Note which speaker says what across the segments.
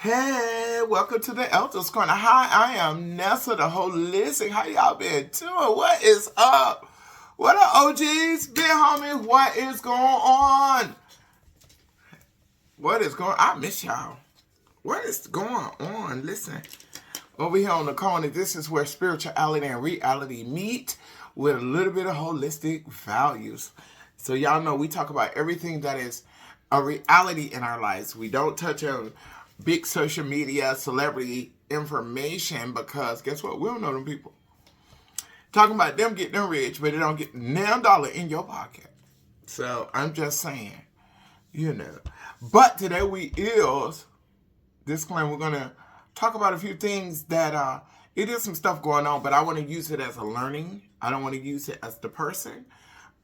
Speaker 1: Hey, welcome to the Elders Corner. Hi, I am Nessa, the holistic. How y'all been doing? What is up? What up, OGs? Big homie, what is going on? What is going on? I miss y'all. What is going on? Listen, over here on the corner, this is where spirituality and reality meet with a little bit of holistic values. So y'all know we talk about everything that is a reality in our lives. We don't touch on big social media, celebrity information because guess what? We don't know them people. Talking about them getting rich, but they don't get damn dollar in your pocket. So I'm just saying, you know. But today disclaimer, we're gonna talk about a few things that it is some stuff going on, but I want to use it as a learning. I don't want to use it as the person.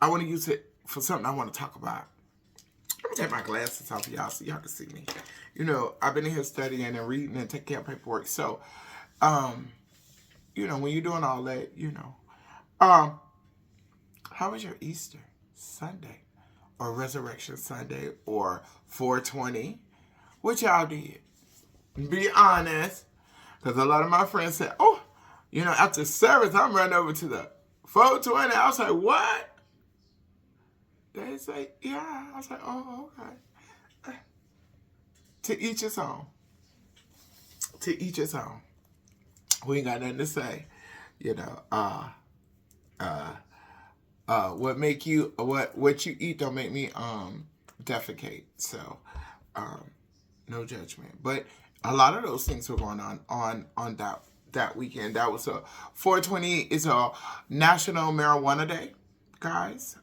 Speaker 1: I want to use it for something I want to talk about. Let me take my glasses off, y'all, so y'all can see me. You know, I've been in here studying and reading and taking care of paperwork. So, you know, when you're doing all that, you know. How was your Easter Sunday? Or Resurrection Sunday? Or 420? What y'all did? Be honest. Because a lot of my friends said, oh, you know, after service, I'm running over to the 420. I was like, what? They say, yeah. I was like, oh, okay. To each his own. To each his own. We ain't got nothing to say. You know, what you eat don't make me defecate. So, no judgment. But a lot of those things were going on that weekend. That was a 420 is a National Marijuana Day, guys.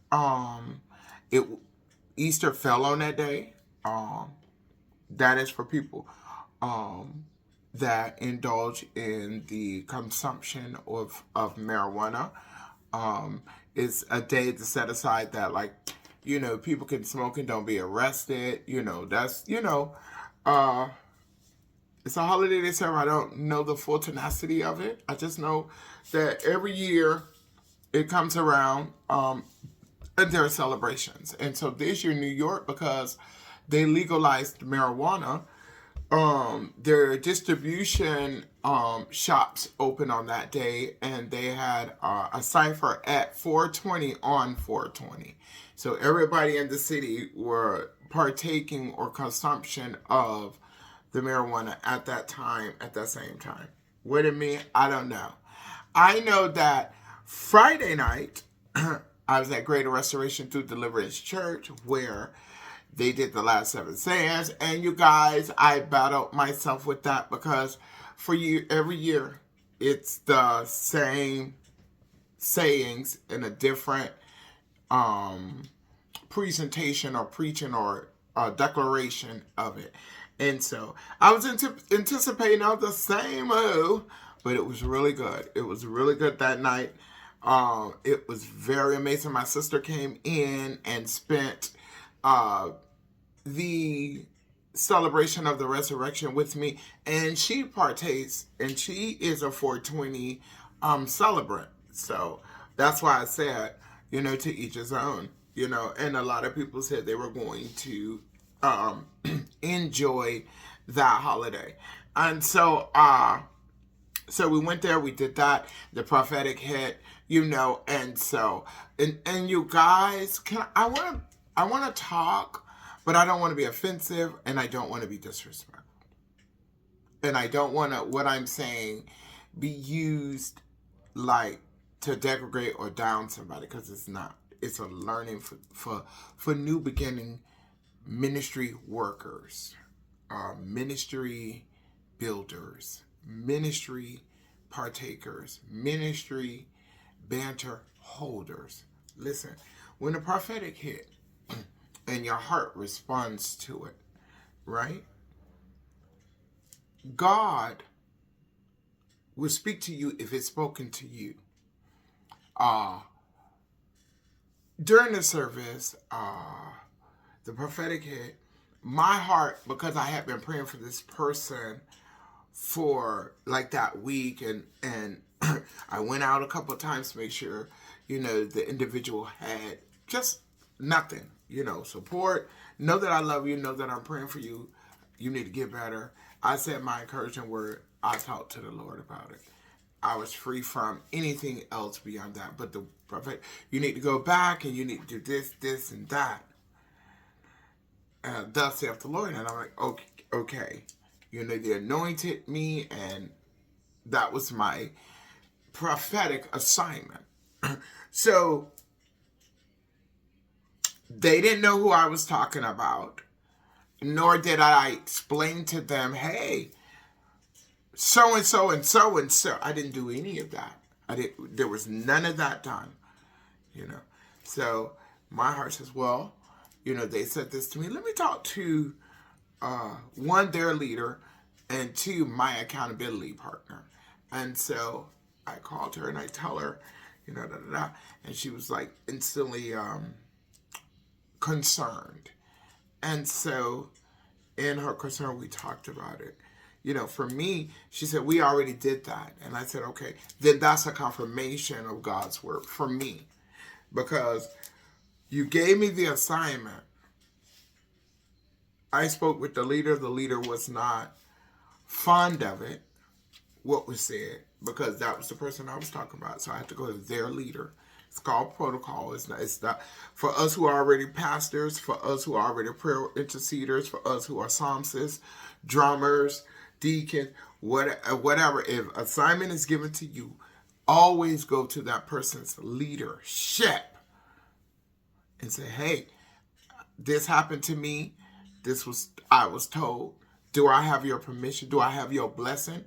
Speaker 1: Easter fell on that day. That is for people that indulge in the consumption of marijuana. It's a day to set aside that, like, you know, people can smoke and don't be arrested. You know, that's, you know, it's a holiday they serve. I don't know the full tenacity of it. I just know that every year it comes around and there are celebrations. And so this year, New York, because they legalized marijuana, their distribution shops open on that day, and they had a cipher at 420 on 420. So everybody in the city were partaking or consumption of the marijuana at that time, at that same time. What it mean? I don't know. I know that Friday night, I was at Greater Restoration Through Deliverance Church, where they did the last 7 sayings. And you guys, I battled myself with that because for you, every year, it's the same sayings in a different presentation or preaching or declaration of it. And so I was anticipating all the same, but it was really good. It was really good that night. It was very amazing. My sister came in and spent the celebration of the resurrection with me, and she partakes, and she is a 420 celebrant. So that's why I said, you know, to each his own. You know, and a lot of people said they were going to enjoy that holiday. And so so we went there, we did that, the prophetic hit, you know, and so and you guys, I want to talk, but I don't want to be offensive, and I don't want to be disrespectful. And I don't want to, what I'm saying, be used like to degrade or down somebody, because it's not. It's a learning for new beginning ministry workers, ministry builders, ministry partakers, ministry banter holders. Listen, when the prophetic hit and your heart responds to it, right? God will speak to you if it's spoken to you. During the service, the prophetic hit, my heart, because I had been praying for this person for like that week, and I went out a couple of times to make sure, you know, the individual had just nothing, you know, support. Know that I love you, know that I'm praying for you. You need to get better. I said my encouraging word. I talked to the Lord about it. I was free from anything else beyond that. But the prophet, you need to go back and you need to do this, this, and that. Thus saith the Lord. And I'm like, okay, okay. You know, they anointed me, and that was my prophetic assignment. So they didn't know who I was talking about, nor did I explain to them, hey, so and so and so and so. I didn't do any of that. There was none of that done, you know. So my heart says, well, you know, they said this to me. Let me talk to one, their leader, and two, my accountability partner. And so I called her and I tell her, you know, and she was like instantly concerned. And so in her concern, we talked about it. You know, for me, she said, we already did that. And I said, okay, then that's a confirmation of God's word for me. Because you gave me the assignment. I spoke with the leader. The leader was not fond of it, what was said, because that was the person I was talking about. So I had to go to their leader. It's called protocol. It's not for us who are already pastors, for us who are already prayer interceders, for us who are psalmists, drummers, deacon, whatever. If assignment is given to you, always go to that person's leadership and say, hey, this happened to me. I was told. Do I have your permission? Do I have your blessing?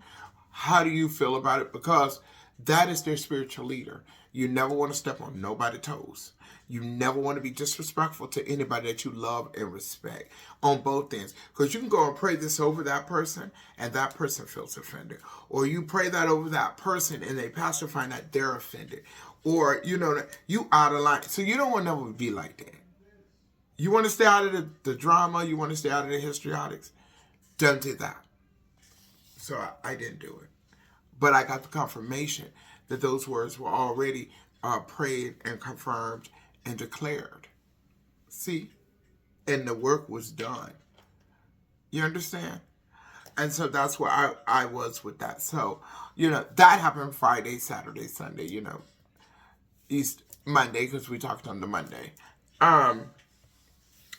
Speaker 1: How do you feel about it? Because that is their spiritual leader. You never want to step on nobody's toes. You never want to be disrespectful to anybody that you love and respect on both ends. Because you can go and pray this over that person and that person feels offended. Or you pray that over that person and they pastor find that they're offended. Or, you know, you out of line. So you don't want to never be like that. You want to stay out of the drama. You want to stay out of the histrionics. Don't do that. So I didn't do it. But I got the confirmation that those words were already prayed and confirmed and declared. See? And the work was done. You understand? And so that's where I was with that. So, you know, that happened Friday, Saturday, Sunday, you know. Monday, because we talked on the Monday.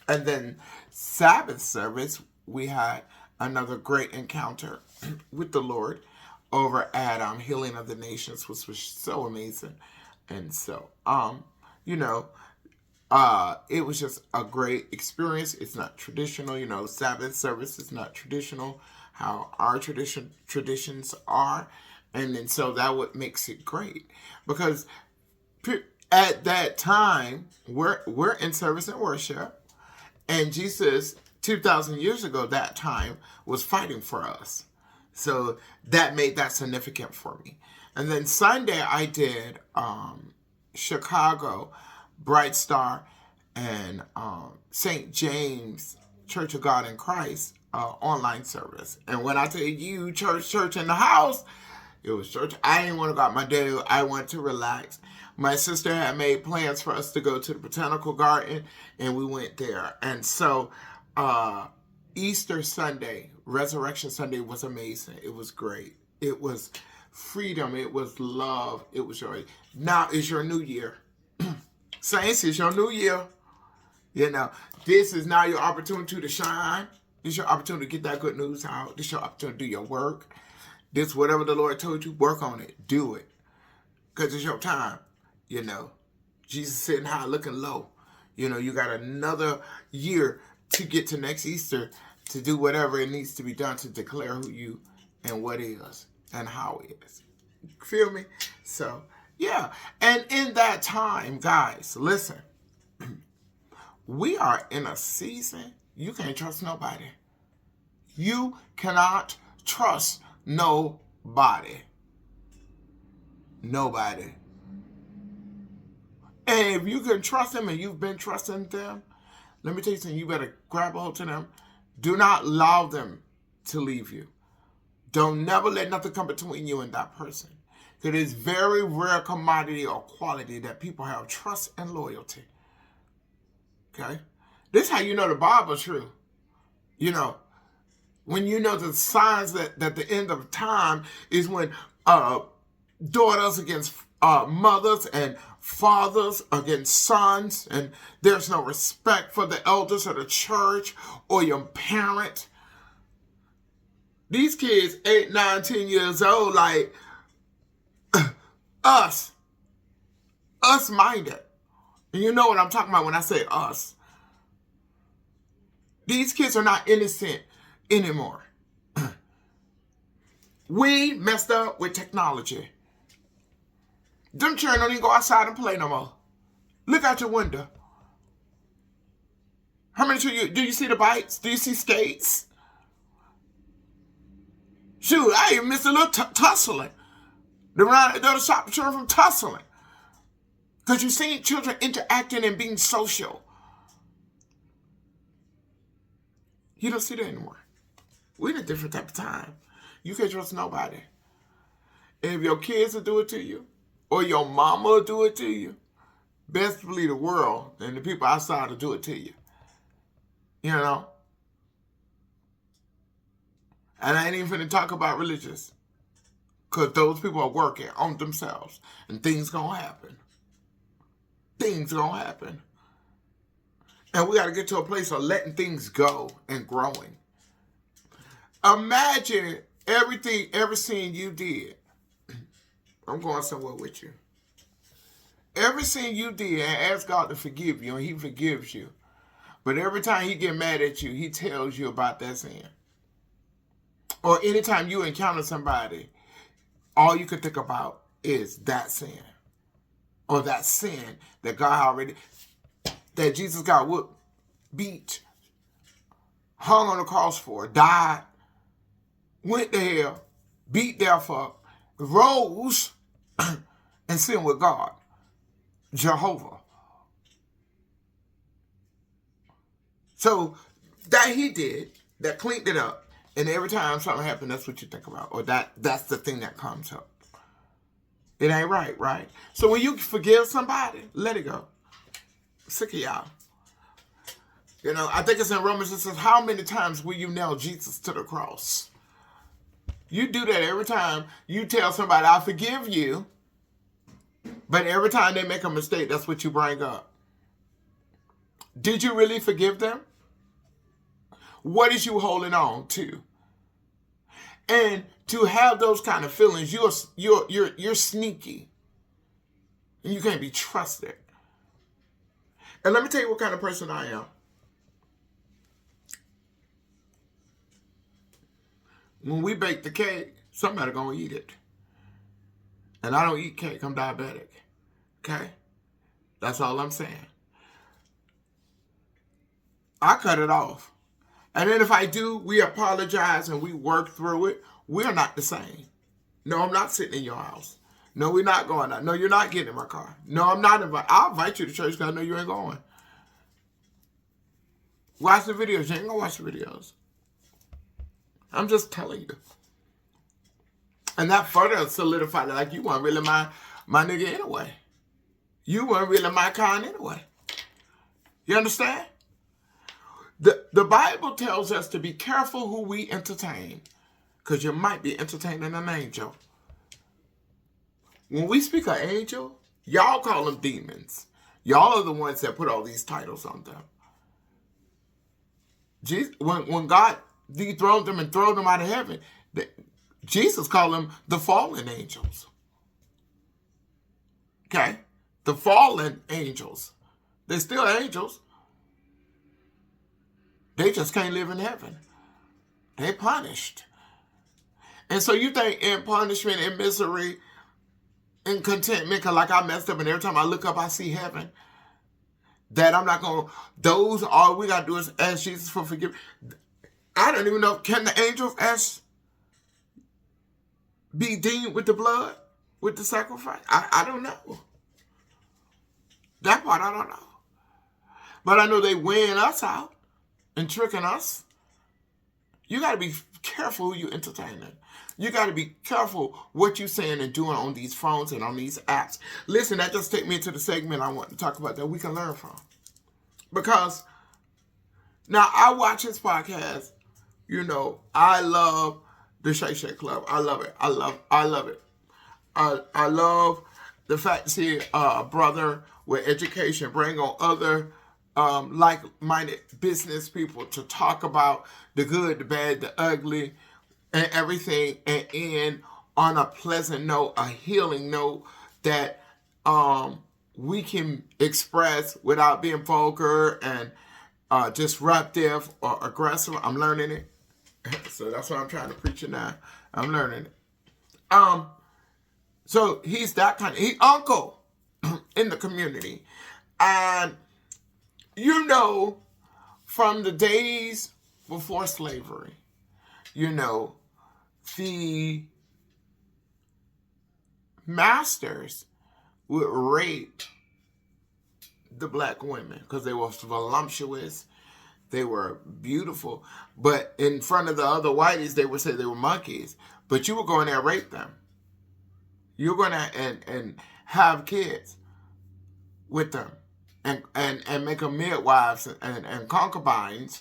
Speaker 1: And then Sabbath service, we had another great encounter with the Lord over at Healing of the Nations, which was so amazing. And so, you know, it was just a great experience. It's not traditional, you know, Sabbath service is not traditional, how our traditions are. And then so that what makes it great. Because at that time, we're in service and worship. And Jesus, 2,000 years ago, that time, was fighting for us. So that made that significant for me. And then Sunday, I did Chicago, Bright Star, and St. James Church of God in Christ online service. And when I tell you church in the house, it was church. I didn't want to go out my day. I wanted to relax. My sister had made plans for us to go to the Botanical Garden, and we went there. And so Easter Sunday, Resurrection Sunday was amazing. It was great. It was freedom. It was love. It was joy. Now is your new year. Saints, it's your new year. You know, this is now your opportunity to shine. This is your opportunity to get that good news out. This is your opportunity to do your work. This, whatever the Lord told you, work on it. Do it. Because it's your time. You know, Jesus sitting high, looking low. You know, you got another year to get to next Easter to do whatever it needs to be done to declare who you and what is and how it is. Feel me? So, yeah. And in that time, guys, listen. We are in a season you can't trust nobody. You cannot trust nobody. Nobody. And if you can trust them and you've been trusting them, let me tell you something, you better grab a hold to them. Do not allow them to leave you. Don't never let nothing come between you and that person. It is very rare commodity or quality that people have trust and loyalty. Okay? This is how you know the Bible's true. You know, When you know the signs that the end of time is when daughters against mothers and fathers against sons, and there's no respect for the elders of the church or your parent. These kids, 8, 9, 10 years old, like us minded. And you know what I'm talking about when I say us. These kids are not innocent anymore. We messed up with technology. Them children don't even go outside and play no more. Look out your window. How many do you see the bikes? Do you see skates? Shoot, I even missed a little tussling. They'll stop the children from tussling. Because you've seen children interacting and being social. You don't see that anymore. We're in a different type of time. You can't trust nobody. And if your kids will do it to you, or your mama will do it to you, best believe the world and the people outside will do it to you. You know? And I ain't even finna talk about religious. Because those people are working on themselves. And things gonna happen. Things gonna happen. And we gotta get to a place of letting things go and growing. Imagine everything you did. I'm going somewhere with you. Everything you did and ask God to forgive you, and He forgives you. But every time He get mad at you, He tells you about that sin. Or anytime you encounter somebody, all you can think about is that sin. Or that sin that that Jesus got whooped, beat, hung on the cross for, died, went to hell, beat death up, rose, and sinned with God, Jehovah. So that He did, that cleaned it up, and every time something happened, that's what you think about, or that's the thing that comes up. It ain't right, right? So when you forgive somebody, let it go. Sick of y'all. You know, I think it's in Romans, it says, how many times will you nail Jesus to the cross? You do that every time you tell somebody, I forgive you, but every time they make a mistake, that's what you bring up. Did you really forgive them? What is you holding on to? And to have those kind of feelings, you're sneaky. And you can't be trusted. And let me tell you what kind of person I am. When we bake the cake, somebody gonna eat it. And I don't eat cake, I'm diabetic. Okay? That's all I'm saying. I cut it off. And then if I do, we apologize and we work through it. We're not the same. No, I'm not sitting in your house. No, we're not going out. No, you're not getting in my car. No, I'm not invited. I'll invite you to church because I know you ain't going. Watch the videos. You ain't gonna watch the videos. I'm just telling you. And that further solidified it. Like, you weren't really my nigga anyway. You weren't really my kind anyway. You understand? The Bible tells us to be careful who we entertain, because you might be entertaining an angel. When we speak of angel, y'all call them demons. Y'all are the ones that put all these titles on them. When God dethroned them and threw them out of heaven, Jesus called them the fallen angels. Okay? The fallen angels. They're still angels. They just can't live in heaven. They're punished. And so you think in punishment and misery and contentment, because like I messed up and every time I look up I see heaven, that I'm not going to, all we got to do is ask Jesus for forgiveness. I don't even know, can the angels be deemed with the blood, with the sacrifice? I don't know. That part I don't know. But I know they weighing us out and tricking us. You got to be careful who you entertaining. You got to be careful what you're saying and doing on these phones and on these apps. Listen, that just takes me into the segment I want to talk about that we can learn from. Because now I watch his podcast, You know, I love the Shay Shay Club. I love it. I love it. I love the fact to see a brother with education bring on other like-minded business people to talk about the good, the bad, the ugly, and everything, and end on a pleasant note, a healing note that we can express without being vulgar and disruptive or aggressive. I'm learning it. So that's what I'm trying to preach it now. I'm learning it. So he's that kind of, he uncle in the community. And you know, from the days before slavery, you know, the masters would rape the black women because they were voluptuous, they were beautiful, but in front of the other whiteys, they would say they were monkeys. But you would go in there and rape them. You're going to and have kids with them and make them midwives and concubines,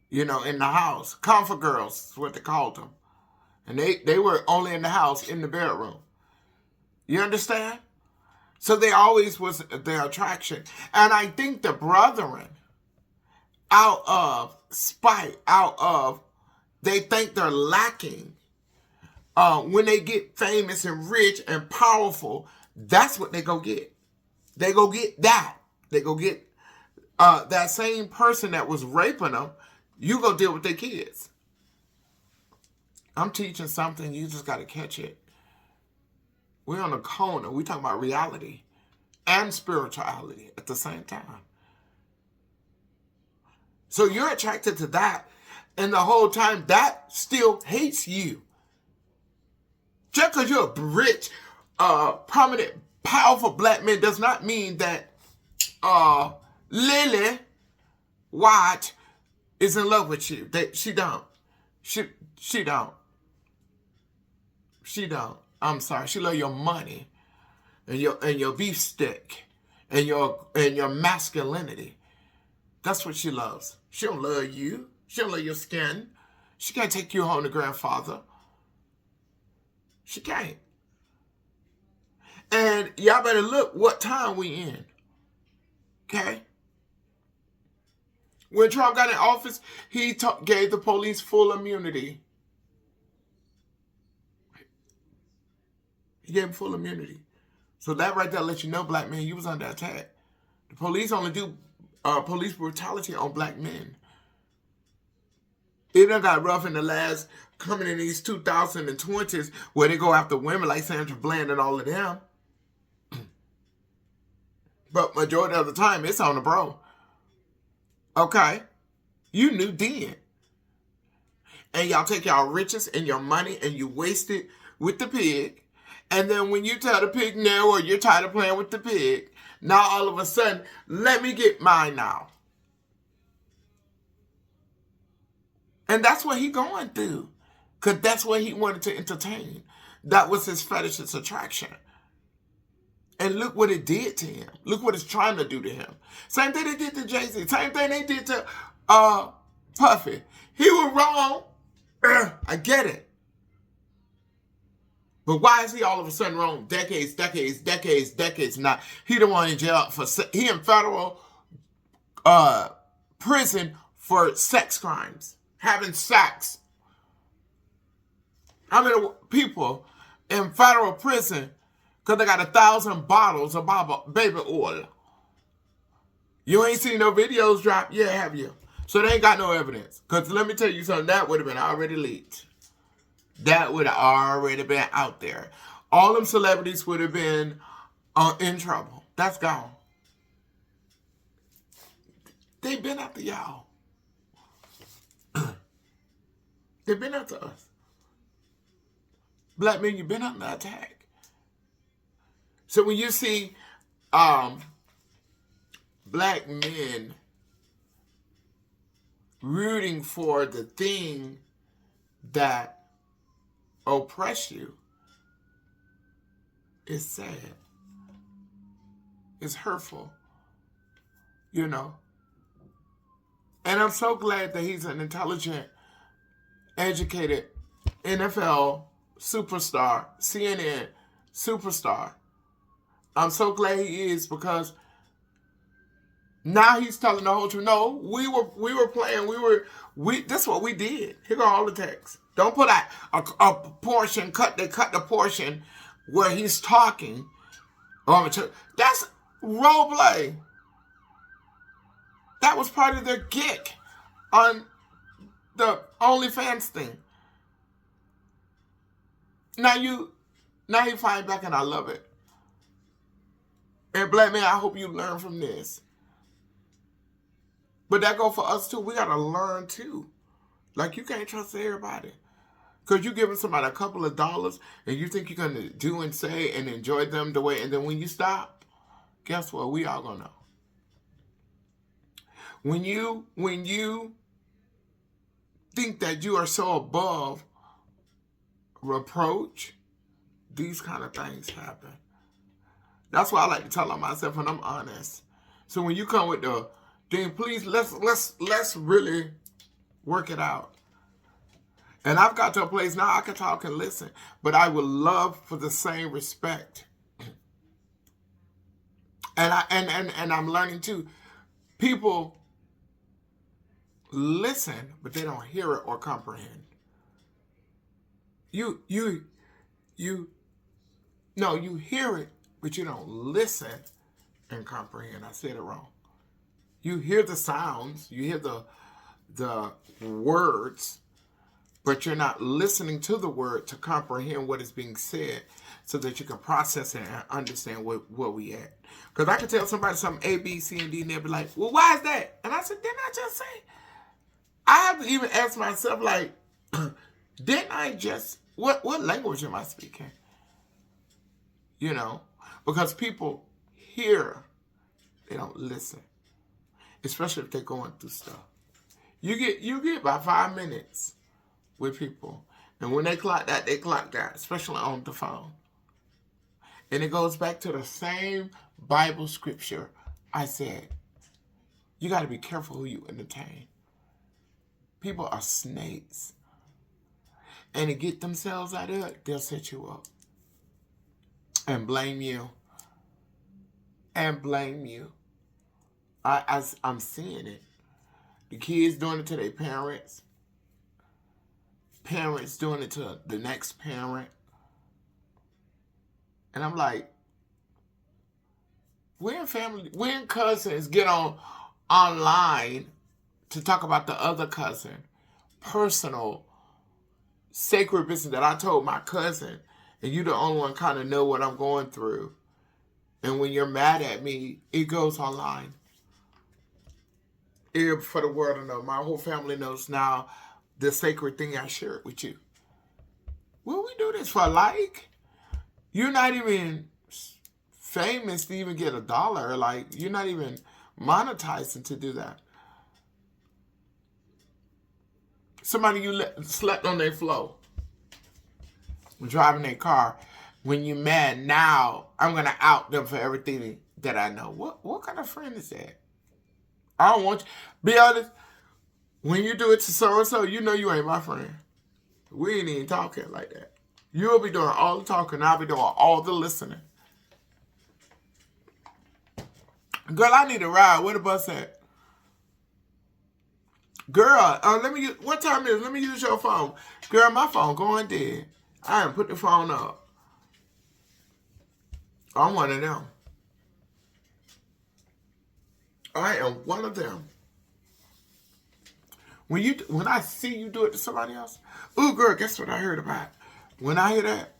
Speaker 1: you know, in the house. Comfort girls is what they called them. And they were only in the house, in the bedroom. You understand? So they always was their attraction. And I think the brethren, out of spite, out of, they think they're lacking. When they get famous and rich and powerful, that's what they go get. They go get that. They go get that same person that was raping them. You go deal with their kids. I'm teaching something. You just got to catch it. We're on a corner. We're talking about reality and spirituality at the same time. So you're attracted to that. And the whole time, that still hates you. Just because you're a rich, prominent, powerful black man does not mean that Lily White is in love with you. She don't. She don't. She don't. I'm sorry. She love your money and your beefsteak and your masculinity. That's what she loves. She don't love you. She don't love your skin. She can't take you home to grandfather. She can't. And y'all better look what time we in. Okay? When Trump got in office, he gave the police full immunity. He gave them full immunity. So that right there lets you know, black man, you was under attack. The police only do police brutality on black men. It done got rough in the last, coming in these 2020s, where they go after women like Sandra Bland and all of them. But majority of the time, it's on the bro. Okay? You knew then. And y'all take y'all riches and your money and you waste it with the pig. And then when you tell the pig no, or you're tired of playing with the pig, now all of a sudden, let me get mine now. And that's what he going through. Because that's what he wanted to entertain. That was his fetish's attraction. And look what it did to him. Look what it's trying to do to him. Same thing they did to Jay-Z. Same thing they did to Puffy. He was wrong. I get it. But why is he all of a sudden wrong? Decades now. He the one in jail for, he in federal prison for sex crimes. Having sex. How many people in federal prison because they got 1,000 bottles of baby oil? You ain't seen no videos drop? Yeah, have you? So they ain't got no evidence. Because let me tell you something, that would have been already leaked. That would have already been out there. All them celebrities would have been in trouble. That's gone. They've been after y'all. They've been after us. Black men, you've been under attack. So when you see black men rooting for the thing that oppress you, it's sad. It's hurtful. You know. And I'm so glad that he's an intelligent educated NFL superstar, CNN superstar. I'm so glad he is, because now he's telling the whole truth. No, we were playing. This is what we did. Here go all the text. Don't put a portion. They cut the portion where he's talking. That's role play. That was part of their gig on the OnlyFans thing. Now you find back, and I love it. And black man, I hope you learn from this. But that go for us too. We gotta learn too. Like, you can't trust everybody. Because you giving somebody a couple of dollars and you think you're gonna do and say and enjoy them the way, and then when you stop, guess what? We all gonna know. When you think that you are so above reproach, these kind of things happen. That's why I like to tell on myself, and I'm honest. So when you come with the thing, please let's really work it out. And I've got to a place now I can talk and listen, but I would love for the same respect. And I'm learning too. People listen, but they don't hear it or comprehend. You hear it, but you don't listen and comprehend. I said it wrong. You hear the sounds, you hear the words, but you're not listening to the word to comprehend what is being said, so that you can process it and understand where we at. Because I can tell somebody something A, B, C, and D, and they'll be like, well, why is that? And I said, didn't I just say? I have to even ask myself, like, didn't I just, what language am I speaking? You know, because people hear, they don't listen, especially if they're going through stuff. You get about 5 minutes with people, and when they clock that, especially on the phone. And it goes back to the same Bible scripture I said. You got to be careful who you entertain. People are snakes. And to get themselves out of it, they'll set you up. And blame you. I'm seeing it. The kids doing it to their parents. Parents doing it to the next parent. And I'm like, when cousins get online to talk about the other cousin, personal, sacred business that I told my cousin, and you the only one kind of know what I'm going through. And when you're mad at me, it goes online. For the world to know. My whole family knows now the sacred thing I shared with you. Will we do this for like? You're not even famous to even get $1. Like, you're not even monetizing to do that. Somebody you slept on their floor, driving their car. When you're mad, now I'm going to out them for everything that I know. What kind of friend is that? I don't want you. Be honest. When you do it to so-and-so, you know you ain't my friend. We ain't even talking like that. You'll be doing all the talking. I'll be doing all the listening. Girl, I need a ride. Where the bus at? Girl, what time is it? Let me use your phone. Girl, my phone going dead. I done put the phone up. I'm one of them. I am one of them. When I see you do it to somebody else, ooh, girl, guess what I heard about? When I hear that,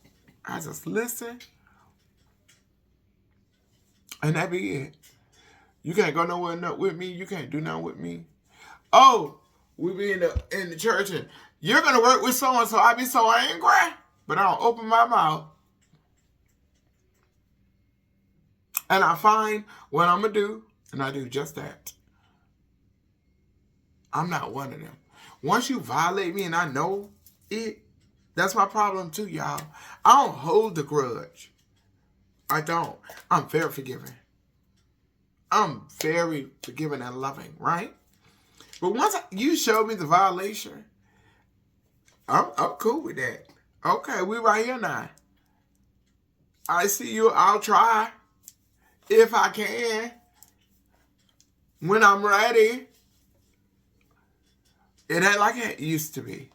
Speaker 1: I just listen, and that be it. You can't go nowhere with me. You can't do nothing with me. Oh, we be in the church, and you're gonna work with someone, so I be so angry, but I don't open my mouth, and I find what I'm gonna do, and I do just that. I'm not one of them. Once you violate me and I know it, that's my problem too, y'all. I don't hold the grudge. I don't. I'm very forgiving. I'm very forgiving and loving, right? But once you show me the violation, I'm cool with that. Okay, we right here now. I see you. I'll try if I can when I'm ready. It ain't like it used to be.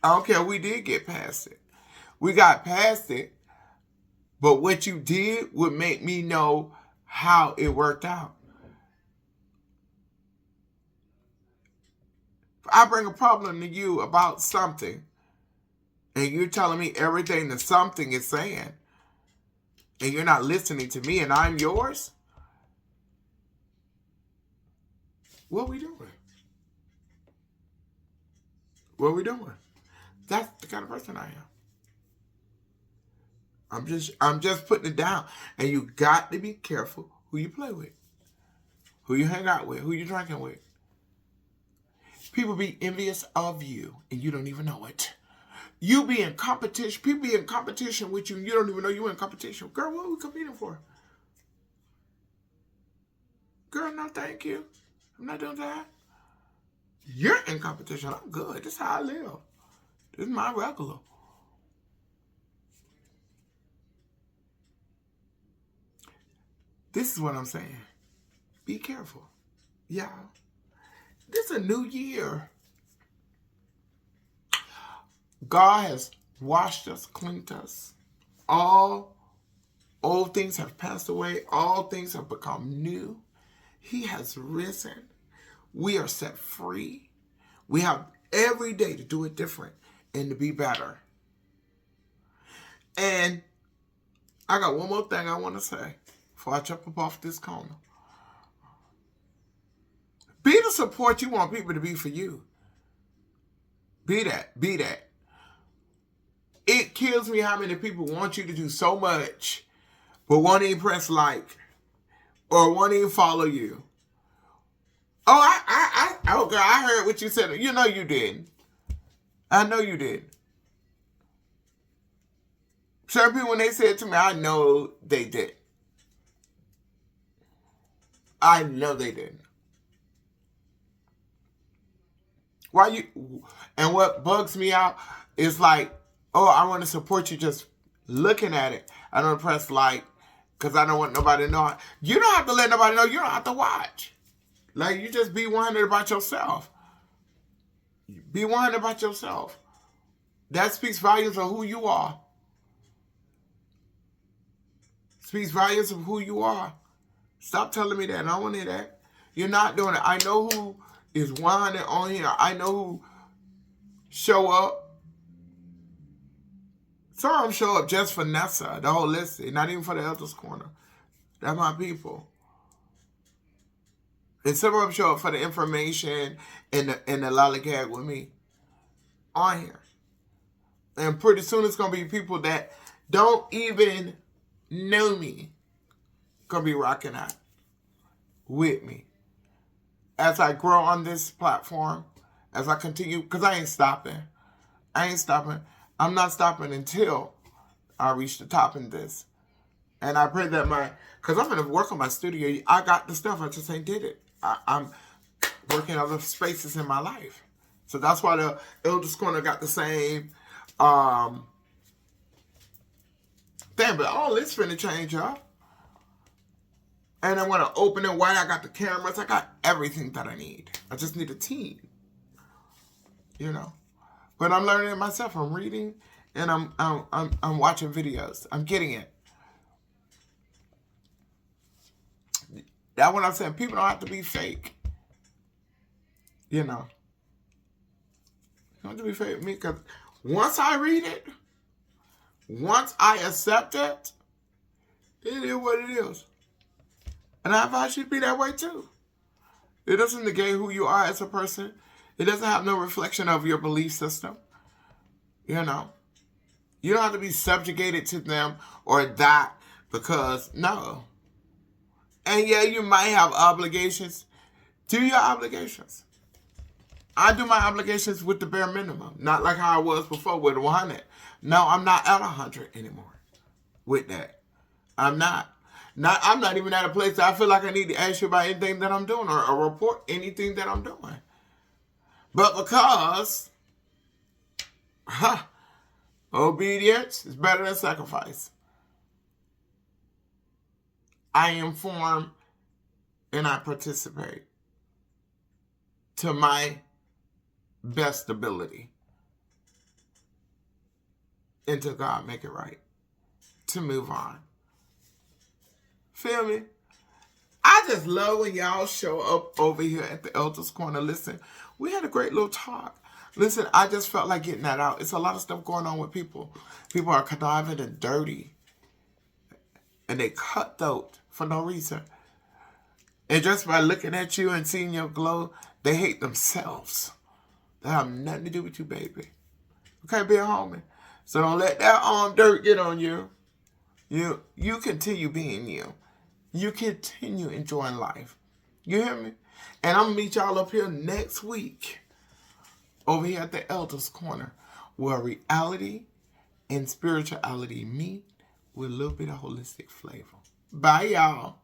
Speaker 1: I don't care. We did get past it. We got past it. But what you did would make me know how it worked out. If I bring a problem to you about something, and you're telling me everything that something is saying, and you're not listening to me, and I'm yours, what are we doing? What are we doing? That's the kind of person I am. I'm just putting it down. And you got to be careful who you play with, who you hang out with, who you drinking with. People be envious of you, and you don't even know it. You be in competition. People be in competition with you, and you don't even know you're in competition. Girl, what are we competing for? Girl, no thank you. I'm not doing that. You're in competition. I'm good. This is how I live. This is my regular. This is what I'm saying. Be careful. Yeah. This is a new year. God has washed us, cleaned us. All old things have passed away. All things have become new. He has risen. We are set free. We have every day to do it different and to be better. And I got one more thing I want to say before I jump up off this corner. Be the support you want people to be for you. Be that. Be that. It kills me how many people want you to do so much, but won't even press like or won't even follow you. Oh, girl, I heard what you said. You know you didn't. I know you did. Certain people, when they said it to me, I know they did. I know they didn't. Why you? And what bugs me out is like, oh, I want to support you just looking at it. I don't press like because I don't want nobody to know. You don't have to let nobody know. You don't have to watch. Like, you just be 100 about yourself. Be 100 about yourself. That speaks volumes of who you are. Speaks volumes of who you are. Stop telling me that. I don't want to hear that. You're not doing it. I know who is 100 on here. I know who show up. Some of them show up just for Nessa, the whole list, not even for the Elders Corner. That's my people. And some of them show up for the information and the lollygag with me on here. And pretty soon it's going to be people that don't even know me going to be rocking out with me. As I grow on this platform, as I continue, because I ain't stopping. I'm not stopping until I reach the top in this. And I pray that because I'm going to work on my studio. I got the stuff, I just ain't did it. I'm working other spaces in my life. So that's why the Elders Corner got the same thing. But all this finna change up. And I want to open it wide. I got the cameras. I got everything that I need. I just need a team. You know. But I'm learning it myself. I'm reading and I'm watching videos. I'm getting it. That's what I'm saying. People don't have to be fake. You know. You don't have to be fake with me, because once I read it, once I accept it, it is what it is. And I advise you to be that way too. It doesn't negate who you are as a person. It doesn't have no reflection of your belief system. You know. You don't have to be subjugated to them or that, because no. And yeah, you might have obligations. Do your obligations. I do my obligations with the bare minimum. Not like how I was before with 100. No, I'm not at 100 anymore with that. I'm not. I'm not even at a place that I feel like I need to ask you about anything that I'm doing or report anything that I'm doing. But because Ha! Obedience is better than sacrifice. I inform and I participate to my best ability. Until God make it right. To move on. Feel me? I just love when y'all show up over here at the Elders Corner. Listen, we had a great little talk. Listen, I just felt like getting that out. It's a lot of stuff going on with people. People are conniving and dirty. And they cutthroat for no reason. And just by looking at you and seeing your glow, they hate themselves. That have nothing to do with you, baby. Okay, be a homie. So don't let that dirt get on you. You continue being you. You continue enjoying life. You hear me? And I'm going to meet y'all up here next week over here at the Elders Corner, where reality and spirituality meet with a little bit of holistic flavor. Bye, y'all.